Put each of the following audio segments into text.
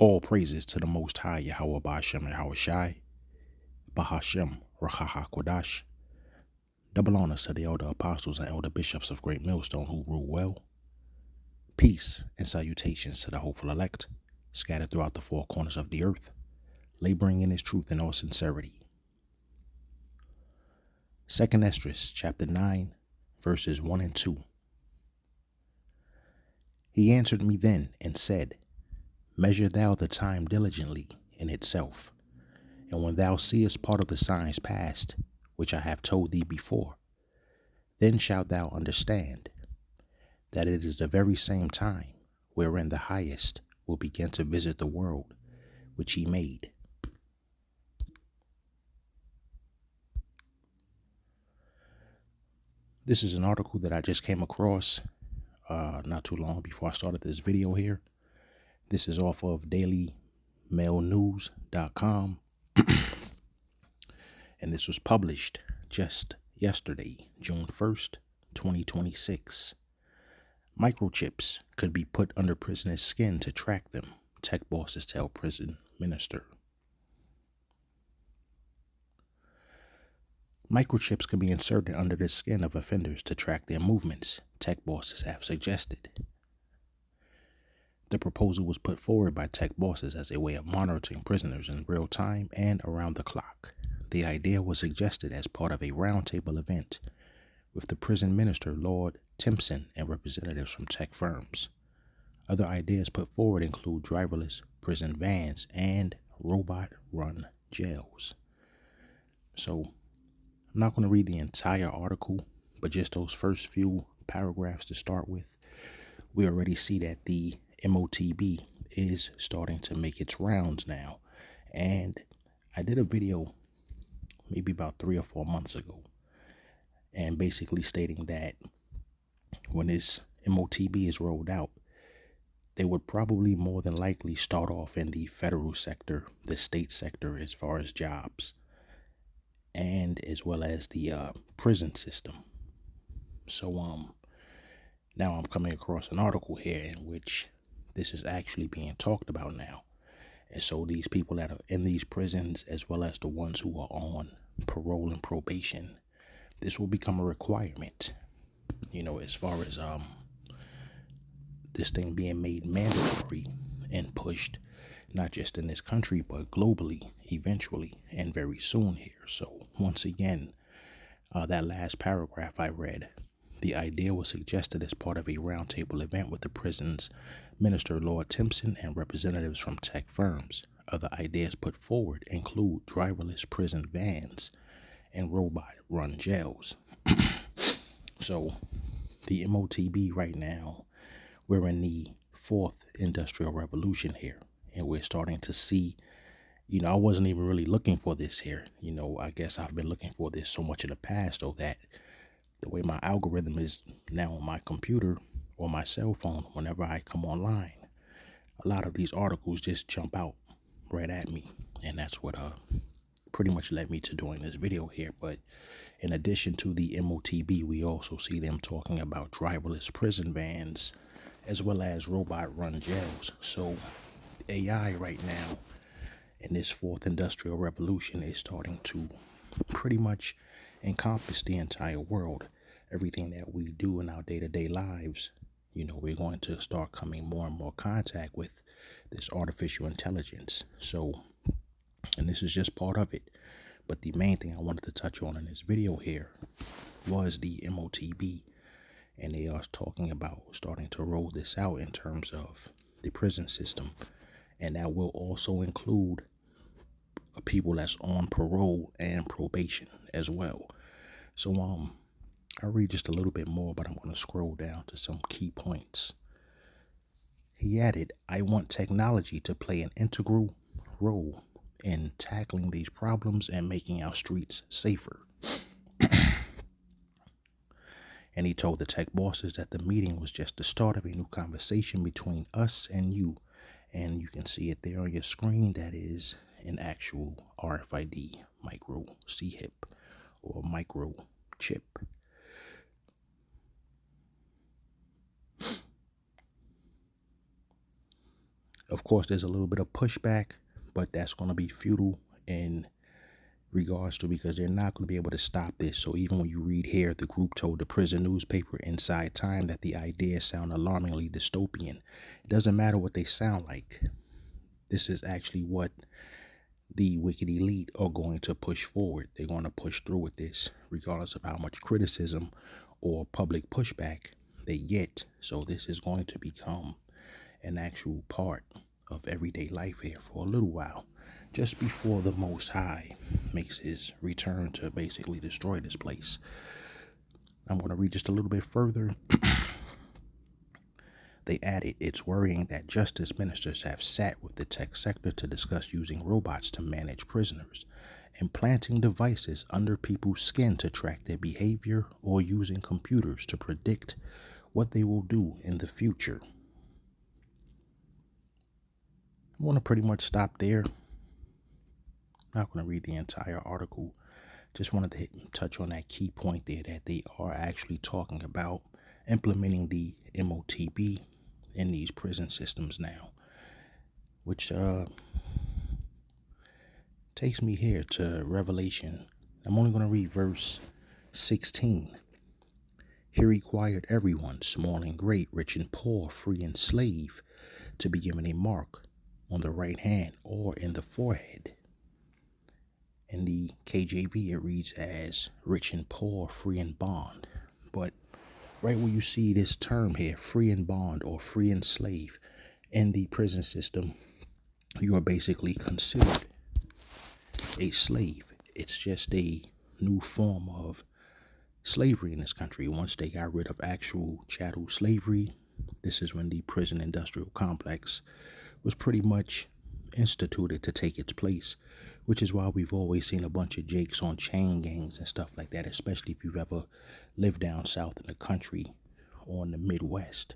All praises to the Most High Yahweh Ba'ashem Yahweh Shai, Bahashem Rachaha Kodash. Double honors to the elder apostles and elder bishops of Great Millstone who rule well. Peace and salutations to the hopeful elect, scattered throughout the four corners of the earth, laboring in his truth in all sincerity. 2nd Esdras, chapter 9, verses 1 and 2. He answered me then and said, Measure thou the time diligently in itself, and when thou seest part of the signs past, which I have told thee before, then shalt thou understand that it is the very same time wherein the Highest will begin to visit the world which he made. This is an article that I just came across not too long before I started this video here. This is off of dailymailnews.com, and this was published just yesterday, June 1st, 2026. Microchips could be put under prisoners' skin to track them, tech bosses tell prison minister. Microchips could be inserted under the skin of offenders to track their movements, tech bosses have suggested. The proposal was put forward by tech bosses as a way of monitoring prisoners in real time and around the clock. The idea was suggested as part of a roundtable event with the prison minister, Lord Timpson, and representatives from tech firms. Other ideas put forward include driverless prison vans and robot-run jails. So, I'm not going to read the entire article, but just those first few paragraphs to start with. We already see that the MOTB is starting to make its rounds now. And I did a video maybe about 3 or 4 months ago, and basically stating that when this MOTB is rolled out, they would probably more than likely start off in the federal sector, the state sector as far as jobs, and as well as the prison system. So now I'm coming across an article here in which this is actually being talked about now. And so these people that are in these prisons, as well as the ones who are on parole and probation, this will become a requirement, as far as this thing being made mandatory and pushed, not just in this country, but globally, eventually, and very soon here. So once again, that last paragraph I read, the idea was suggested as part of a roundtable event with the prison's minister, Lord Timpson, and representatives from tech firms. Other ideas put forward include driverless prison vans and robot-run jails. So the MOTB right now, we're in the 4th industrial revolution here, and we're starting to see, I wasn't even really looking for this here. I guess I've been looking for this so much in the past, though, that the way my algorithm is now on my computer or my cell phone, whenever I come online, a lot of these articles just jump out right at me. And that's what pretty much led me to doing this video here. But in addition to the MOTB, we also see them talking about driverless prison vans as well as robot-run jails. So AI right now in this 4th industrial revolution is starting to pretty much encompass the entire world. Everything that we do in our day-to-day lives, we're going to start coming more and more contact with this artificial intelligence. So, and this is just part of it. But the main thing I wanted to touch on in this video here was the MOTB. And they are talking about starting to roll this out in terms of the prison system. And that will also include people that's on parole and probation as well. So I'll read just a little bit more, but I'm going to scroll down to some key points. He added, I want technology to play an integral role in tackling these problems and making our streets safer. And he told the tech bosses that the meeting was just the start of a new conversation between us and you. And you can see it there on your screen. That is an actual RFID micro C-hip or microchip. Of course, there's a little bit of pushback, but that's going to be futile in regards to, because they're not going to be able to stop this. So even when you read here, the group told the prison newspaper Inside Time that the ideas sound alarmingly dystopian. It doesn't matter what they sound like. This is actually what the wicked elite are going to push forward. They're going to push through with this, regardless of how much criticism or public pushback they get. So this is going to become an actual part of everyday life here for a little while, just before the Most High makes his return to basically destroy this place. I'm going to read just a little bit further. They added, it's worrying that justice ministers have sat with the tech sector to discuss using robots to manage prisoners, implanting devices under people's skin to track their behavior, or using computers to predict what they will do in the future. I want to pretty much stop there. I'm not going to read the entire article. Just wanted to touch on that key point there, that they are actually talking about implementing the MOTB in these prison systems now, which takes me here to Revelation. I'm only going to read verse 16. He required everyone, small and great, rich and poor, free and slave, to be given a mark on the right hand or in the forehead. In the KJV, it reads as rich and poor, free and bond. But right where you see this term here, free and bond or free and slave, in the prison system, you are basically considered a slave. It's just a new form of slavery in this country. Once they got rid of actual chattel slavery, this is when the prison industrial complex was pretty much instituted to take its place, which is why we've always seen a bunch of jakes on chain gangs and stuff like that, especially if you've ever lived down south in the country or in the Midwest.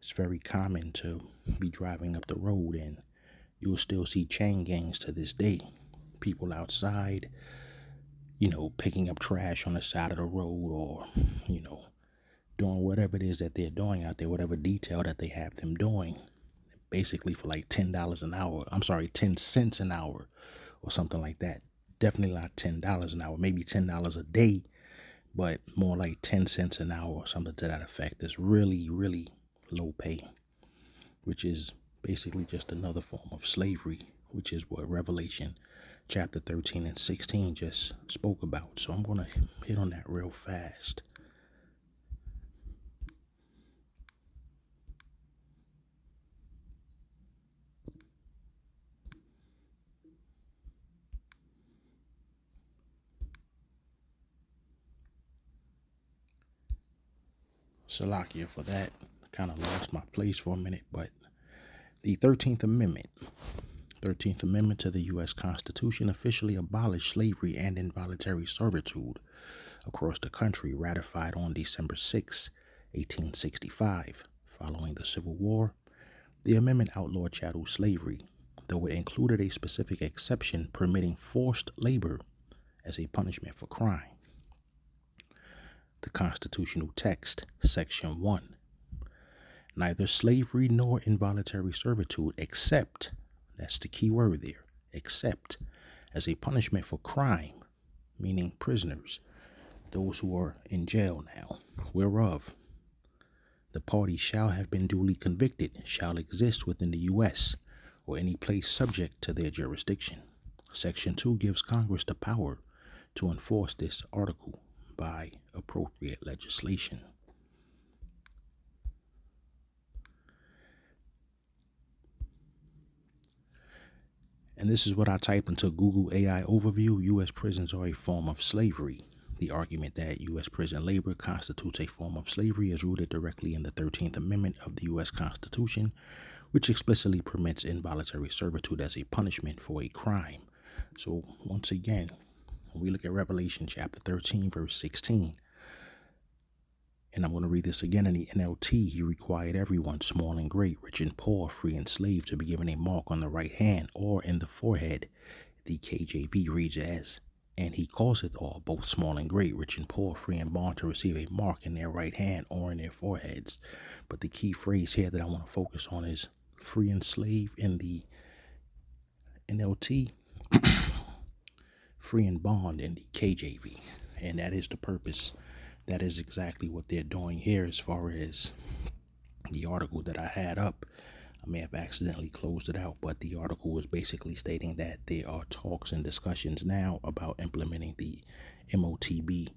It's very common to be driving up the road and you'll still see chain gangs to this day. People outside, picking up trash on the side of the road, or, doing whatever it is that they're doing out there, whatever detail that they have them doing, basically for like $10 an hour. 10 cents an hour or something like that. Definitely not $10 an hour, maybe $10 a day, but more like 10 cents an hour or something to that effect. It's really, really low pay, which is basically just another form of slavery, which is what Revelation chapter 13 and 16 just spoke about. So I'm going to hit on that real fast. Salakia for that. Kind of lost my place for a minute, but the 13th Amendment to the U.S. Constitution officially abolished slavery and involuntary servitude across the country, ratified on December 6, 1865. Following the Civil War, the amendment outlawed chattel slavery, though it included a specific exception permitting forced labor as a punishment for crime. The constitutional text, Section 1. Neither slavery nor involuntary servitude except, that's the key word there, except as a punishment for crime, meaning prisoners, those who are in jail now, whereof the party shall have been duly convicted, shall exist within the U.S. or any place subject to their jurisdiction. Section 2 gives Congress the power to enforce this article by appropriate legislation. And this is what I typed into Google AI overview. U.S. prisons are a form of slavery. The argument that U.S. prison labor constitutes a form of slavery is rooted directly in the 13th Amendment of the U.S. Constitution, which explicitly permits involuntary servitude as a punishment for a crime. So once again, when we look at Revelation chapter 13, verse 16, and I'm going to read this again in the NLT. He required everyone, small and great, rich and poor, free and slave, to be given a mark on the right hand or in the forehead. The KJV reads as, and he causeth all, both small and great, rich and poor, free and bond, to receive a mark in their right hand or in their foreheads. But the key phrase here that I want to focus on is free and slave in the NLT, free and bond in the KJV. And that is the purpose. That is exactly what they're doing here as far as the article that I had up. I may have accidentally closed it out, but the article was basically stating that there are talks and discussions now about implementing the MOTB,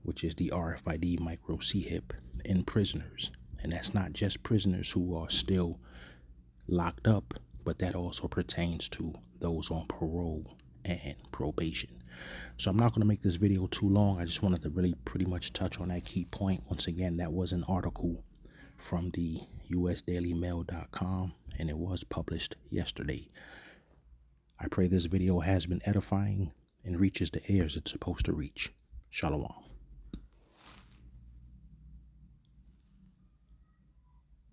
which is the RFID micro CHIP, in prisoners. And that's not just prisoners who are still locked up, but that also pertains to those on parole and probation. So I'm not going to make this video too long. I just wanted to really pretty much touch on that key point. Once again, that was an article from the usdailymail.com, and it was published yesterday. I pray this video has been edifying and reaches the ears it's supposed to reach. Shalom.